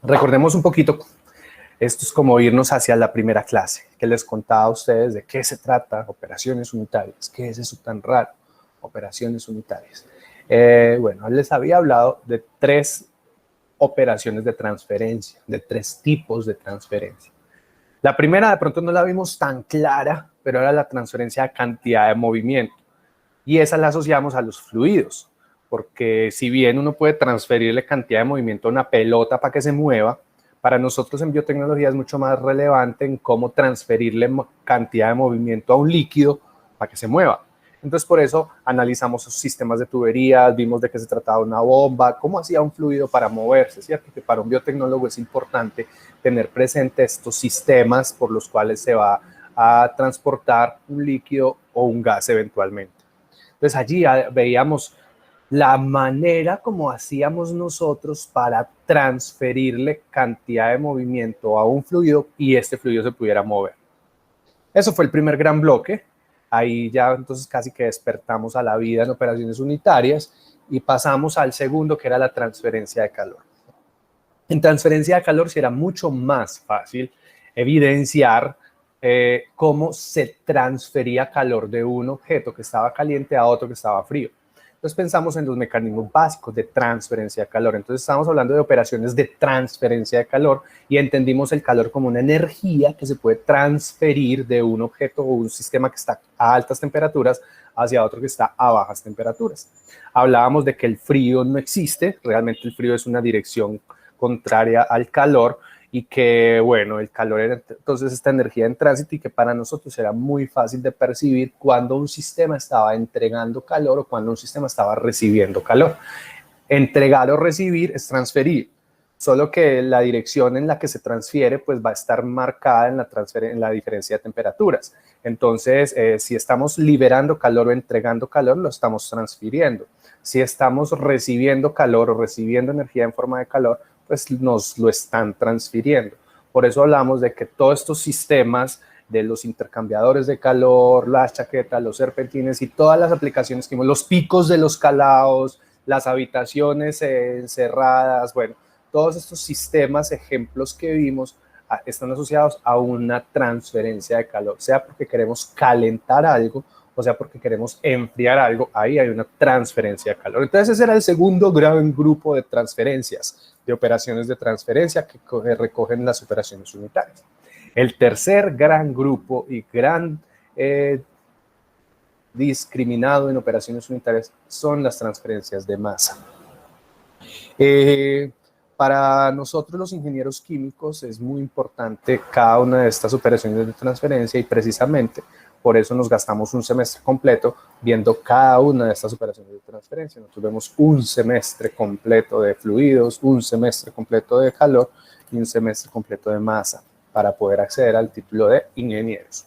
Recordemos un poquito, esto es como irnos hacia la primera clase, que les contaba a ustedes de qué se trata, operaciones unitarias, qué es eso tan raro, operaciones unitarias. Bueno, les había hablado de tres operaciones de transferencia, de tres tipos de transferencia. La primera de pronto no la vimos tan clara, pero era la transferencia de cantidad de movimiento. Y esa la asociamos a los fluidos, porque si bien uno puede transferirle cantidad de movimiento a una pelota para que se mueva, para nosotros en biotecnología es mucho más relevante en cómo transferirle cantidad de movimiento a un líquido para que se mueva. Entonces, por eso analizamos esos sistemas de tuberías, vimos de qué se trataba una bomba, cómo hacía un fluido para moverse, ¿cierto? Que para un biotecnólogo es importante tener presente estos sistemas por los cuales se va a transportar un líquido o un gas eventualmente. Entonces allí veíamos la manera como hacíamos nosotros para transferirle cantidad de movimiento a un fluido y este fluido se pudiera mover. Eso fue el primer gran bloque. Ahí ya entonces casi que despertamos a la vida en operaciones unitarias y pasamos al segundo, que era la transferencia de calor. En transferencia de calor sí era mucho más fácil evidenciar cómo se transfería calor de un objeto que estaba caliente a otro que estaba frío. Entonces pensamos en los mecanismos básicos de transferencia de calor. Entonces estamos hablando de operaciones de transferencia de calor y entendimos el calor como una energía que se puede transferir de un objeto o un sistema que está a altas temperaturas hacia otro que está a bajas temperaturas. Hablábamos de que el frío no existe, realmente el frío es una dirección contraria al calor y que, bueno, el calor era entonces esta energía en tránsito y que para nosotros era muy fácil de percibir cuando un sistema estaba entregando calor o cuando un sistema estaba recibiendo calor. Entregar o recibir es transferir, solo que la dirección en la que se transfiere pues va a estar marcada en la diferencia de temperaturas. Entonces, si estamos liberando calor o entregando calor, lo estamos transfiriendo. Si estamos recibiendo calor o recibiendo energía en forma de calor, pues nos lo están transfiriendo. Por eso hablamos de que todos estos sistemas de los intercambiadores de calor, las chaquetas, los serpentines y todas las aplicaciones que vimos, los picos de los calados, las habitaciones encerradas, bueno, todos estos sistemas, ejemplos que vimos, están asociados a una transferencia de calor, sea porque queremos calentar algo o sea porque queremos enfriar algo, ahí hay una transferencia de calor. Entonces ese era el segundo gran grupo de transferencias, de operaciones de transferencia que recogen las operaciones unitarias. El tercer gran grupo y gran discriminado en operaciones unitarias son las transferencias de masa. Para nosotros los ingenieros químicos es muy importante cada una de estas operaciones de transferencia y precisamente por eso nos gastamos un semestre completo viendo cada una de estas operaciones de transferencia. Nosotros vemos un semestre completo de fluidos, un semestre completo de calor y un semestre completo de masa para poder acceder al título de ingenieros.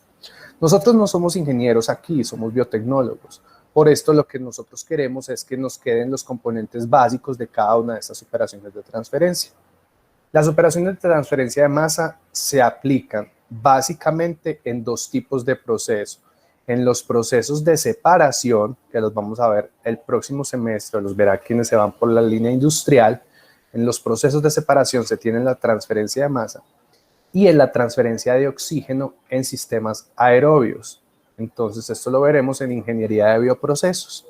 Nosotros no somos ingenieros aquí, somos biotecnólogos. Por esto lo que nosotros queremos es que nos queden los componentes básicos de cada una de estas operaciones de transferencia. Las operaciones de transferencia de masa se aplican básicamente en dos tipos de procesos. En los procesos de separación, que los vamos a ver el próximo semestre, los verá quienes se van por la línea industrial. En los procesos de separación se tiene la transferencia de masa y en la transferencia de oxígeno en sistemas aerobios. Entonces, esto lo veremos en ingeniería de bioprocesos.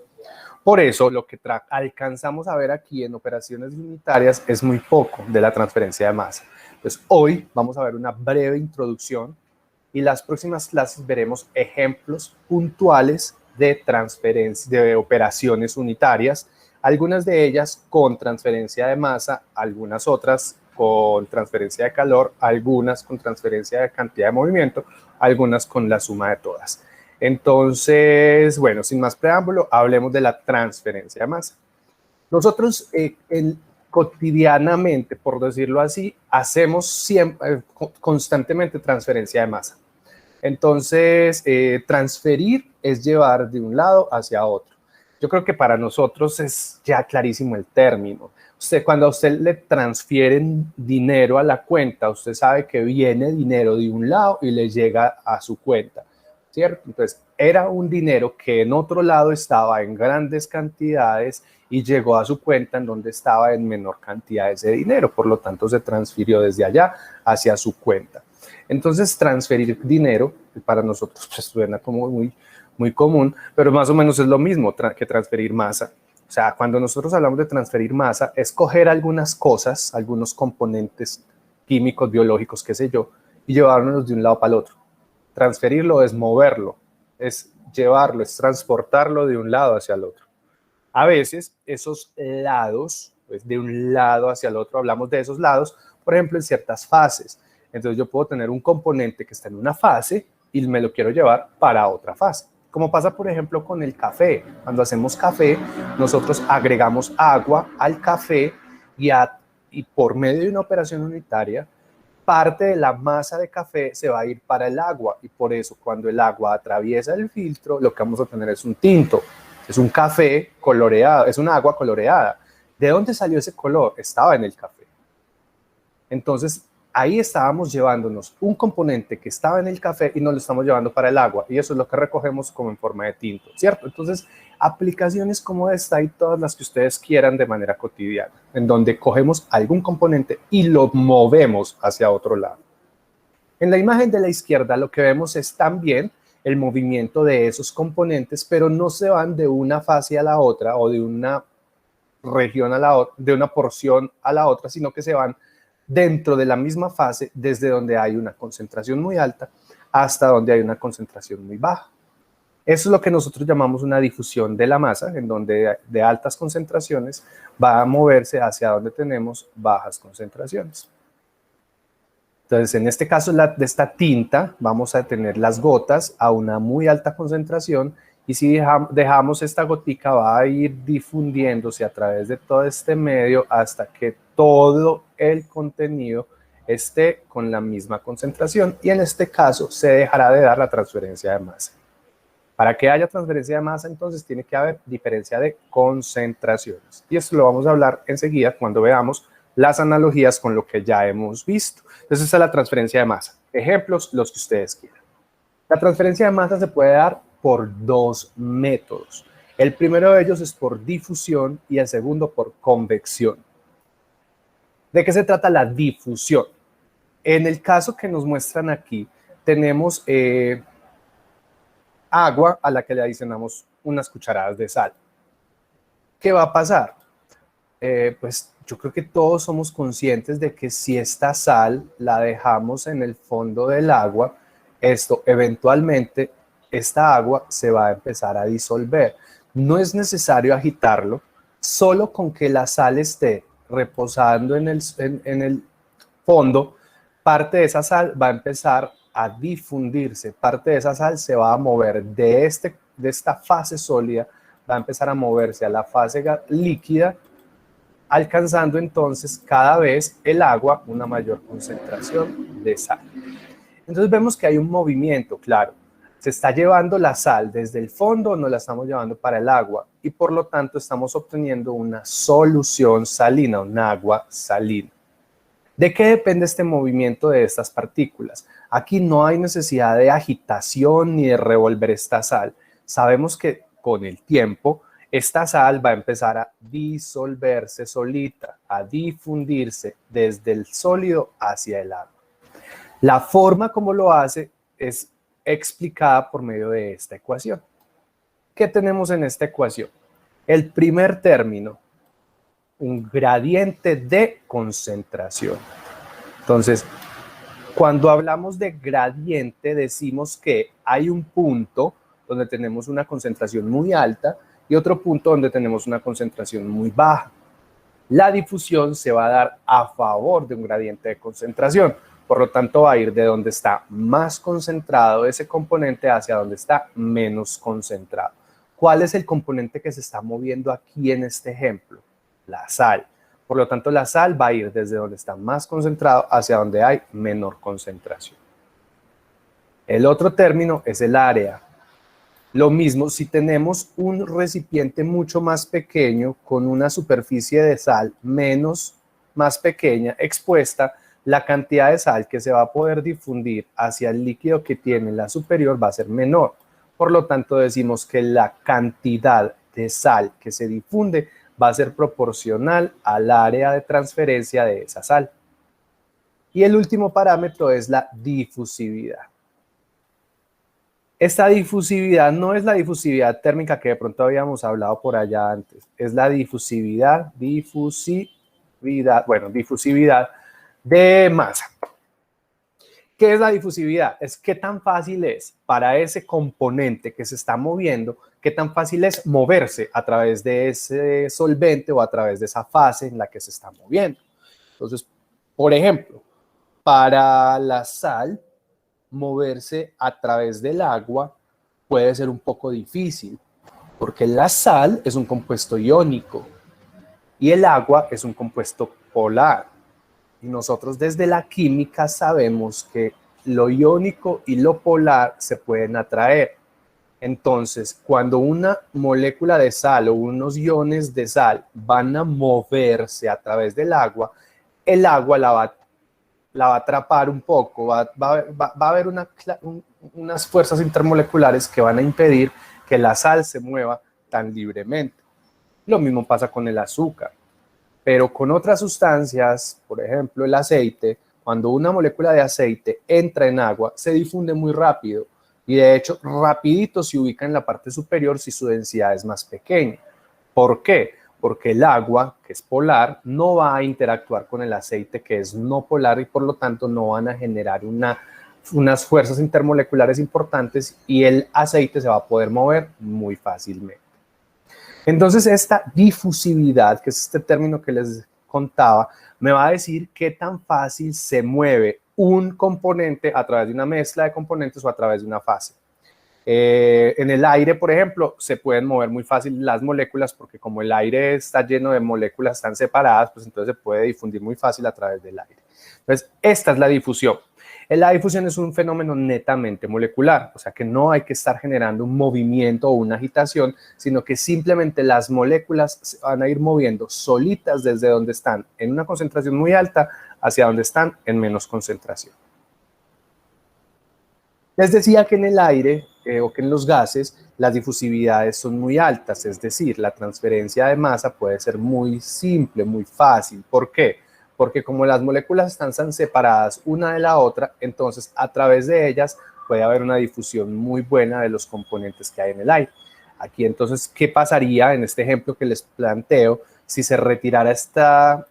Por eso, lo que alcanzamos a ver aquí en operaciones unitarias es muy poco de la transferencia de masa. Entonces, hoy vamos a ver una breve introducción y las próximas clases veremos ejemplos puntuales de transferencia, de operaciones unitarias, algunas de ellas con transferencia de masa, algunas otras con transferencia de calor, algunas con transferencia de cantidad de movimiento, algunas con la suma de todas. Entonces, bueno, sin más preámbulo, hablemos de la transferencia de masa. Nosotros cotidianamente, por decirlo así, hacemos siempre, constantemente transferencia de masa. Entonces, transferir es llevar de un lado hacia otro. Yo creo que para nosotros es ya clarísimo el término. Cuando a usted le transfieren dinero a la cuenta, usted sabe que viene dinero de un lado y le llega a su cuenta, ¿cierto? Entonces, era un dinero que en otro lado estaba en grandes cantidades y llegó a su cuenta en donde estaba en menor cantidad ese dinero, por lo tanto se transfirió desde allá hacia su cuenta. Entonces transferir dinero para nosotros pues, suena como muy común, pero más o menos es lo mismo que transferir masa. O sea, cuando nosotros hablamos de transferir masa, es coger algunas cosas, algunos componentes químicos, biológicos, qué sé yo, y llevárnoslos de un lado para el otro. Transferirlo es moverlo, es llevarlo, es transportarlo de un lado hacia el otro. A veces esos lados, pues de un lado hacia el otro, hablamos de esos lados, por ejemplo, en ciertas fases. Entonces yo puedo tener un componente que está en una fase y me lo quiero llevar para otra fase. Como pasa, por ejemplo, con el café. Cuando hacemos café, nosotros agregamos agua al café y por medio de una operación unitaria, parte de la masa de café se va a ir para el agua y por eso cuando el agua atraviesa el filtro, lo que vamos a tener es un tinto, es un café coloreado, es una agua coloreada. ¿De dónde salió ese color? Estaba en el café. Entonces, ahí estábamos llevándonos un componente que estaba en el café y nos lo estamos llevando para el agua y eso es lo que recogemos como en forma de tinto, ¿cierto? Entonces, aplicaciones como esta y todas las que ustedes quieran de manera cotidiana, en donde cogemos algún componente y lo movemos hacia otro lado. En la imagen de la izquierda lo que vemos es también el movimiento de esos componentes, pero no se van de una fase a la otra o de una región a la otra, de una porción a la otra, sino que se van dentro de la misma fase, desde donde hay una concentración muy alta hasta donde hay una concentración muy baja. Eso es lo que nosotros llamamos una difusión de la masa, en donde de altas concentraciones va a moverse hacia donde tenemos bajas concentraciones. Entonces, en este caso de esta tinta, vamos a tener las gotas a una muy alta concentración y si dejamos esta gotica va a ir difundiéndose a través de todo este medio hasta que todo el contenido esté con la misma concentración y en este caso se dejará de dar la transferencia de masa. Para que haya transferencia de masa, entonces tiene que haber diferencia de concentraciones. Y esto lo vamos a hablar enseguida cuando veamos las analogías con lo que ya hemos visto. Entonces, esa es la transferencia de masa. Ejemplos, los que ustedes quieran. La transferencia de masa se puede dar por dos métodos. El primero de ellos es por difusión y el segundo por convección. ¿De qué se trata la difusión? En el caso que nos muestran aquí, tenemos agua a la que le adicionamos unas cucharadas de sal. ¿Qué va a pasar? Pues yo creo que todos somos conscientes de que si esta sal la dejamos en el fondo del agua, esto eventualmente, esta agua se va a empezar a disolver. No es necesario agitarlo, solo con que la sal esté reposando en el fondo, parte de esa sal va a empezar a difundirse, parte de esa sal se va a mover de esta fase sólida, va a empezar a moverse a la fase líquida, alcanzando entonces cada vez el agua una mayor concentración de sal. Entonces vemos que hay un movimiento, claro, se está llevando la sal desde el fondo, nos la estamos llevando para el agua y por lo tanto estamos obteniendo una solución salina, un agua salina. ¿De qué depende este movimiento de estas partículas? Aquí no hay necesidad de agitación ni de revolver esta sal. Sabemos que con el tiempo esta sal va a empezar a disolverse solita, a difundirse desde el sólido hacia el agua. La forma como lo hace es explicada por medio de esta ecuación. ¿Qué tenemos en esta ecuación? El primer término, un gradiente de concentración. Entonces, cuando hablamos de gradiente, decimos que hay un punto donde tenemos una concentración muy alta y otro punto donde tenemos una concentración muy baja. La difusión se va a dar a favor de un gradiente de concentración. Por lo tanto, va a ir de donde está más concentrado ese componente hacia donde está menos concentrado. ¿Cuál es el componente que se está moviendo aquí en este ejemplo? La sal. Por lo tanto, la sal va a ir desde donde está más concentrado hacia donde hay menor concentración. El otro término es el área. Lo mismo si tenemos un recipiente mucho más pequeño con una superficie de sal más pequeña expuesta, la cantidad de sal que se va a poder difundir hacia el líquido que tiene la superior va a ser menor. Por lo tanto, decimos que la cantidad de sal que se difunde va a ser proporcional al área de transferencia de esa sal. Y el último parámetro es la difusividad. Esta difusividad no es la difusividad térmica que de pronto habíamos hablado por allá antes, es la difusividad de masa. ¿Qué es la difusividad? Es qué tan fácil es para ese componente que se está moviendo, qué tan fácil es moverse a través de ese solvente o a través de esa fase en la que se está moviendo. Entonces, por ejemplo, para la sal, moverse a través del agua puede ser un poco difícil, porque la sal es un compuesto iónico y el agua es un compuesto polar. Y nosotros desde la química sabemos que lo iónico y lo polar se pueden atraer. Entonces, cuando una molécula de sal o unos iones de sal van a moverse a través del agua, el agua la va a atrapar un poco, va a haber unas fuerzas intermoleculares que van a impedir que la sal se mueva tan libremente. Lo mismo pasa con el azúcar. Pero con otras sustancias, por ejemplo el aceite, cuando una molécula de aceite entra en agua, se difunde muy rápido y de hecho rapidito se ubica en la parte superior si su densidad es más pequeña. ¿Por qué? Porque el agua, que es polar, no va a interactuar con el aceite, que es no polar, y por lo tanto no van a generar unas fuerzas intermoleculares importantes y el aceite se va a poder mover muy fácilmente. Entonces, esta difusividad, que es este término que les contaba, me va a decir qué tan fácil se mueve un componente a través de una mezcla de componentes o a través de una fase. En el aire, por ejemplo, se pueden mover muy fácil las moléculas porque como el aire está lleno de moléculas, están separadas, pues entonces se puede difundir muy fácil a través del aire. Entonces, esta es la difusión. La difusión es un fenómeno netamente molecular, o sea que no hay que estar generando un movimiento o una agitación, sino que simplemente las moléculas se van a ir moviendo solitas desde donde están en una concentración muy alta hacia donde están en menos concentración. Les decía que en el aire o que en los gases las difusividades son muy altas, es decir, la transferencia de masa puede ser muy simple, muy fácil. ¿Por qué? Porque como las moléculas están tan separadas una de la otra, entonces a través de ellas puede haber una difusión muy buena de los componentes que hay en el aire. Aquí entonces, ¿qué pasaría en este ejemplo que les planteo si se retirara esta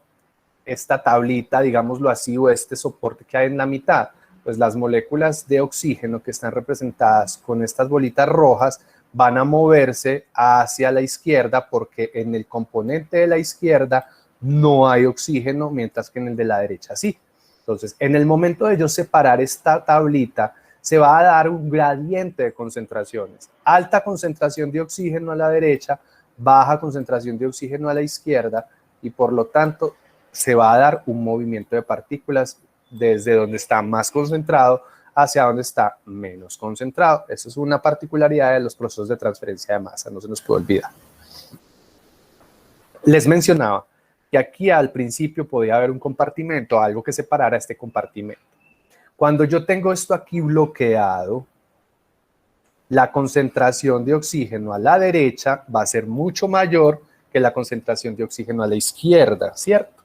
tablita, digámoslo así, o este soporte que hay en la mitad? Pues las moléculas de oxígeno que están representadas con estas bolitas rojas van a moverse hacia la izquierda porque en el componente de la izquierda no hay oxígeno, mientras que en el de la derecha sí. Entonces, en el momento de yo separar esta tablita, se va a dar un gradiente de concentraciones. Alta concentración de oxígeno a la derecha, baja concentración de oxígeno a la izquierda, y por lo tanto se va a dar un movimiento de partículas desde donde está más concentrado hacia donde está menos concentrado. Eso es una particularidad de los procesos de transferencia de masa, no se nos puede olvidar. Les mencionaba que aquí al principio podía haber un compartimento, algo que separara este compartimento. Cuando yo tengo esto aquí bloqueado, la concentración de oxígeno a la derecha va a ser mucho mayor que la concentración de oxígeno a la izquierda, ¿cierto?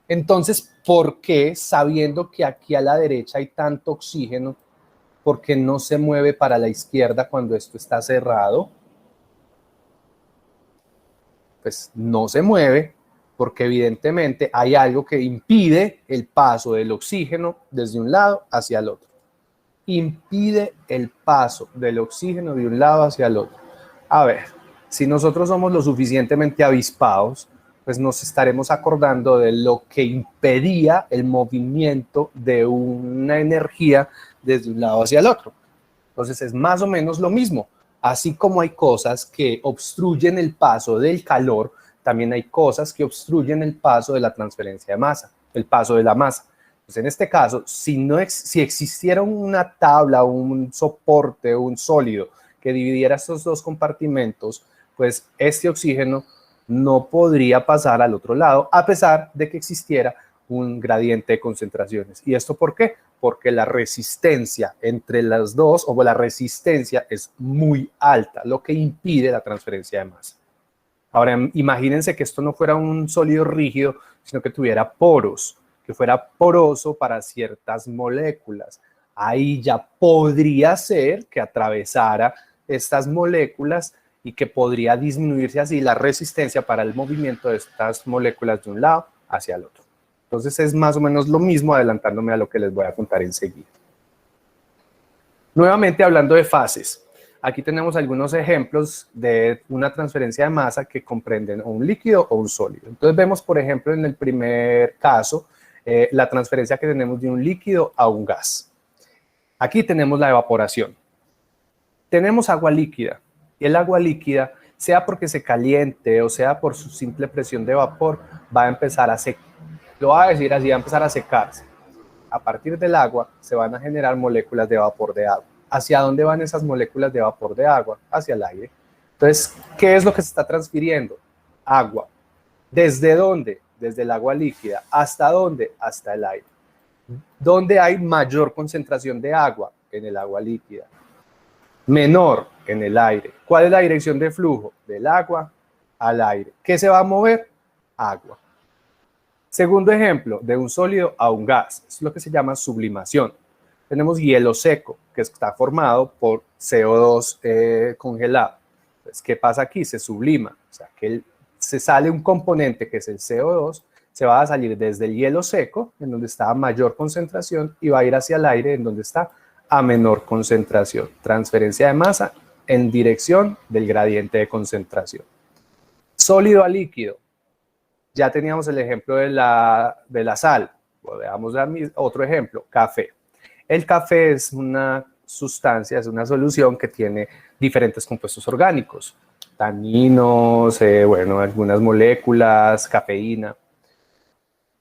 Entonces, ¿por qué, sabiendo que aquí a la derecha hay tanto oxígeno, por qué no se mueve para la izquierda cuando esto está cerrado? Pues no se mueve porque evidentemente hay algo que impide el paso del oxígeno desde un lado hacia el otro. Impide el paso del oxígeno de un lado hacia el otro. A ver, si nosotros somos lo suficientemente avispados, pues nos estaremos acordando de lo que impedía el movimiento de una energía desde un lado hacia el otro. Entonces es más o menos lo mismo. Así como hay cosas que obstruyen el paso del calor, también hay cosas que obstruyen el paso de la transferencia de masa, el paso de la masa. Pues en este caso, si existiera una tabla, un soporte, un sólido que dividiera estos dos compartimentos, pues este oxígeno no podría pasar al otro lado, a pesar de que existiera un gradiente de concentraciones. ¿Y esto por qué? Porque la resistencia entre las dos, o la resistencia es muy alta, lo que impide la transferencia de masa. Ahora, imagínense que esto no fuera un sólido rígido, sino que tuviera poros, que fuera poroso para ciertas moléculas. Ahí ya podría ser que atravesara estas moléculas y que podría disminuirse así la resistencia para el movimiento de estas moléculas de un lado hacia el otro. Entonces es más o menos lo mismo, adelantándome a lo que les voy a contar enseguida. Nuevamente hablando de fases. Aquí tenemos algunos ejemplos de una transferencia de masa que comprenden o un líquido o un sólido. Entonces vemos, por ejemplo, en el primer caso, la transferencia que tenemos de un líquido a un gas. Aquí tenemos la evaporación. Tenemos agua líquida. Y el agua líquida, sea porque se caliente o sea por su simple presión de vapor, va a empezar a secar. Lo voy a decir así, va a empezar a secarse. A partir del agua se van a generar moléculas de vapor de agua. ¿Hacia dónde van esas moléculas de vapor de agua? Hacia el aire. Entonces, ¿qué es lo que se está transfiriendo? Agua. ¿Desde dónde? Desde el agua líquida. ¿Hasta dónde? Hasta el aire. ¿Dónde hay mayor concentración de agua? En el agua líquida. Menor en el aire. ¿Cuál es la dirección de flujo? Del agua al aire. ¿Qué se va a mover? Agua. Segundo ejemplo, de un sólido a un gas. Es lo que se llama sublimación. Tenemos hielo seco, que está formado por CO2 congelado. Entonces, ¿qué pasa aquí? Se sublima. O sea, que se sale un componente que es el CO2, se va a salir desde el hielo seco, en donde está a mayor concentración, y va a ir hacia el aire, en donde está a menor concentración. Transferencia de masa en dirección del gradiente de concentración. Sólido a líquido. Ya teníamos el ejemplo de la sal. Veamos otro ejemplo, café. El café es una sustancia, es una solución que tiene diferentes compuestos orgánicos. Taninos, algunas moléculas, cafeína.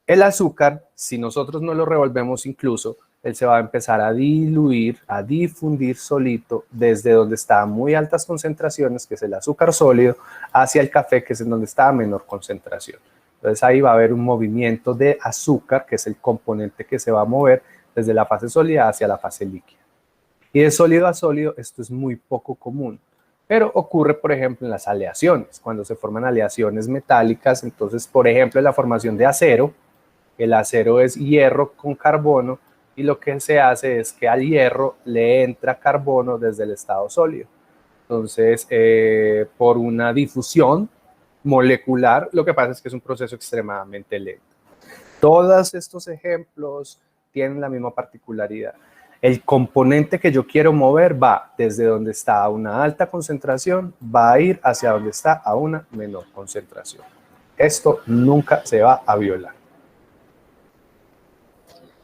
El azúcar, si nosotros no lo revolvemos incluso, él se va a empezar a diluir, a difundir solito desde donde está a muy altas concentraciones, que es el azúcar sólido, hacia el café, que es en donde está a menor concentración. Entonces ahí va a haber un movimiento de azúcar, que es el componente que se va a mover desde la fase sólida hacia la fase líquida. Y de sólido a sólido esto es muy poco común, pero ocurre, por ejemplo, en las aleaciones. Cuando se forman aleaciones metálicas, entonces, por ejemplo, en la formación de acero, el acero es hierro con carbono, y lo que se hace es que al hierro le entra carbono desde el estado sólido. Entonces, por una difusión molecular, lo que pasa es que es un proceso extremadamente lento. Todos estos ejemplos tienen la misma particularidad. El componente que yo quiero mover va desde donde está a una alta concentración, va a ir hacia donde está a una menor concentración. Esto nunca se va a violar.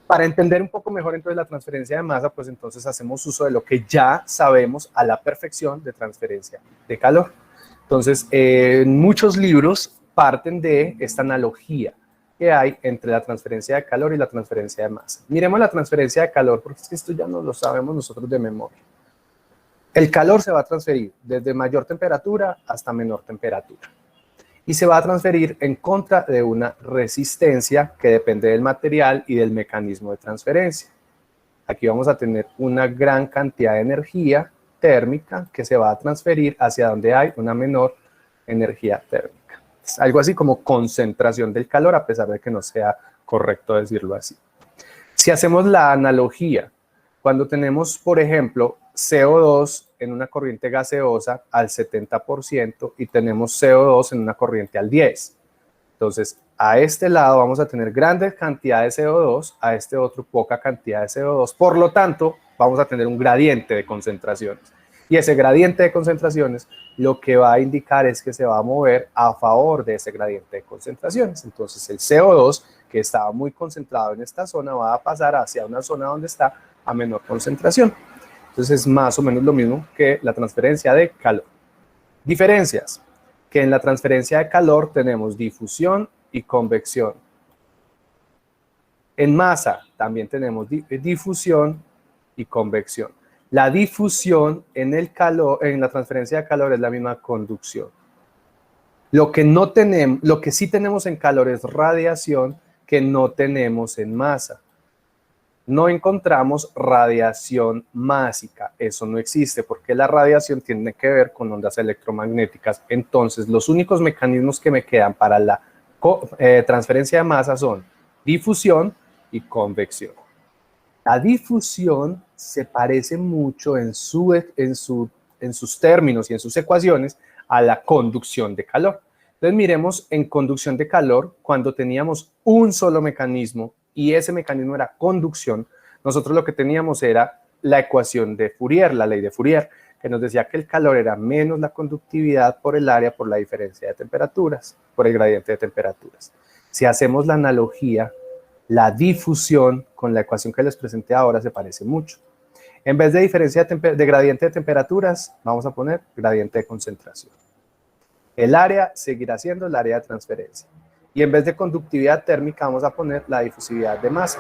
Para entender un poco mejor entonces la transferencia de masa, pues entonces hacemos uso de lo que ya sabemos a la perfección de transferencia de calor. Entonces, muchos libros parten de esta analogía que hay entre la transferencia de calor y la transferencia de masa. Miremos la transferencia de calor, porque esto ya no lo sabemos nosotros de memoria. El calor se va a transferir desde mayor temperatura hasta menor temperatura. Y se va a transferir en contra de una resistencia que depende del material y del mecanismo de transferencia. Aquí vamos a tener una gran cantidad de energía térmica que se va a transferir hacia donde hay una menor energía térmica. Es algo así como concentración del calor, a pesar de que no sea correcto decirlo así. Si hacemos la analogía, cuando tenemos, por ejemplo, CO2 en una corriente gaseosa al 70% y tenemos CO2 en una corriente al 10%. Entonces, a este lado vamos a tener grandes cantidades de CO2, a este otro poca cantidad de CO2. Por lo tanto, vamos a tener un gradiente de concentraciones. Y ese gradiente de concentraciones lo que va a indicar es que se va a mover a favor de ese gradiente de concentraciones. Entonces, el CO2, que estaba muy concentrado en esta zona, va a pasar hacia una zona donde está a menor concentración. Entonces, es más o menos lo mismo que la transferencia de calor. Diferencias, que en la transferencia de calor tenemos difusión y convección. En masa también tenemos difusión y convección. La difusión en la transferencia de calor es la misma conducción. Lo que sí tenemos en calor es radiación, que no tenemos en masa. no encontramos radiación másica. Eso no existe porque la radiación tiene que ver con ondas electromagnéticas. Entonces, los únicos mecanismos que me quedan para la transferencia de masa son difusión y convección. La difusión se parece mucho en sus términos y en sus ecuaciones a la conducción de calor. Entonces miremos en conducción de calor, cuando teníamos un solo mecanismo y ese mecanismo era conducción, nosotros lo que teníamos era la ecuación de Fourier, la ley de Fourier, que nos decía que el calor era menos la conductividad por el área por la diferencia de temperaturas, por el gradiente de temperaturas. Si hacemos la analogía, la difusión con la ecuación que les presenté ahora se parece mucho. En vez de diferencia de gradiente de temperaturas, vamos a poner gradiente de concentración. El área seguirá siendo el área de transferencia. Y en vez de conductividad térmica, vamos a poner la difusividad de masa.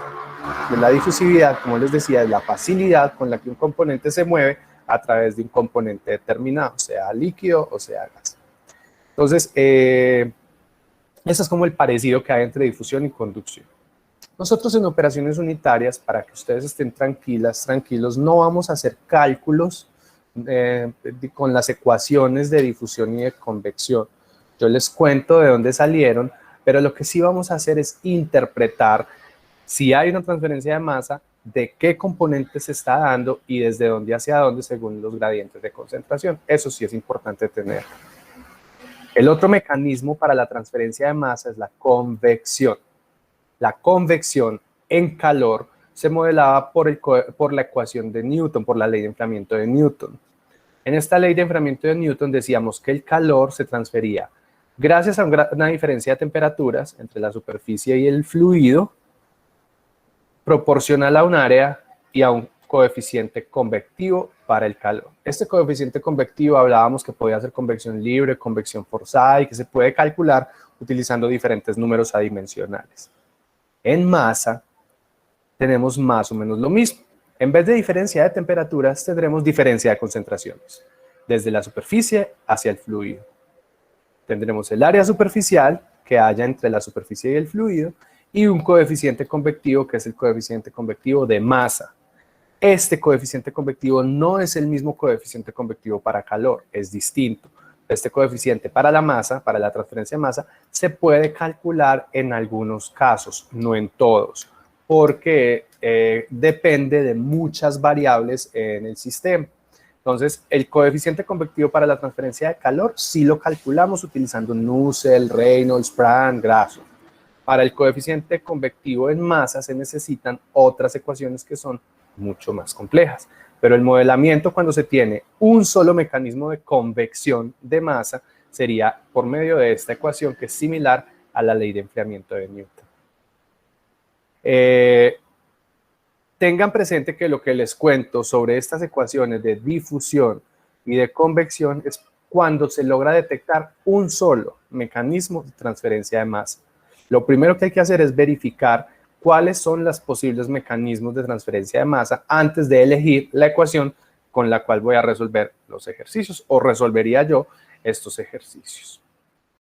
Y la difusividad, como les decía, es la facilidad con la que un componente se mueve a través de un componente determinado, sea líquido o sea gas. Entonces, eso es como el parecido que hay entre difusión y conducción. Nosotros en operaciones unitarias, para que ustedes estén tranquilos, no vamos a hacer cálculos con las ecuaciones de difusión y de convección. Yo les cuento de dónde salieron, pero lo que sí vamos a hacer es interpretar si hay una transferencia de masa, de qué componente se está dando y desde dónde hacia dónde según los gradientes de concentración. Eso sí es importante tener. El otro mecanismo para la transferencia de masa es la convección. La convección en calor se modelaba por la ecuación de Newton, por la ley de enfriamiento de Newton. En esta ley de enfriamiento de Newton decíamos que el calor se transfería gracias a una diferencia de temperaturas entre la superficie y el fluido, proporcional a un área y a un coeficiente convectivo para el calor. Este coeficiente convectivo hablábamos que podía ser convección libre, convección forzada y que se puede calcular utilizando diferentes números adimensionales. En masa tenemos más o menos lo mismo. En vez de diferencia de temperaturas, tendremos diferencia de concentraciones, desde la superficie hacia el fluido. Tendremos el área superficial que haya entre la superficie y el fluido y un coeficiente convectivo que es el coeficiente convectivo de masa. Este coeficiente convectivo no es el mismo coeficiente convectivo para calor, es distinto. Este coeficiente para la masa, para la transferencia de masa, se puede calcular en algunos casos, no en todos, porque depende de muchas variables en el sistema. Entonces, el coeficiente convectivo para la transferencia de calor sí lo calculamos utilizando Nusselt, Reynolds, Prandtl, Grashof. Para el coeficiente convectivo en masa se necesitan otras ecuaciones que son mucho más complejas. Pero el modelamiento cuando se tiene un solo mecanismo de convección de masa sería por medio de esta ecuación que es similar a la ley de enfriamiento de Newton. Tengan presente que lo que les cuento sobre estas ecuaciones de difusión y de convección es cuando se logra detectar un solo mecanismo de transferencia de masa. Lo primero que hay que hacer es verificar cuáles son los posibles mecanismos de transferencia de masa antes de elegir la ecuación con la cual voy a resolver los ejercicios o resolvería yo estos ejercicios.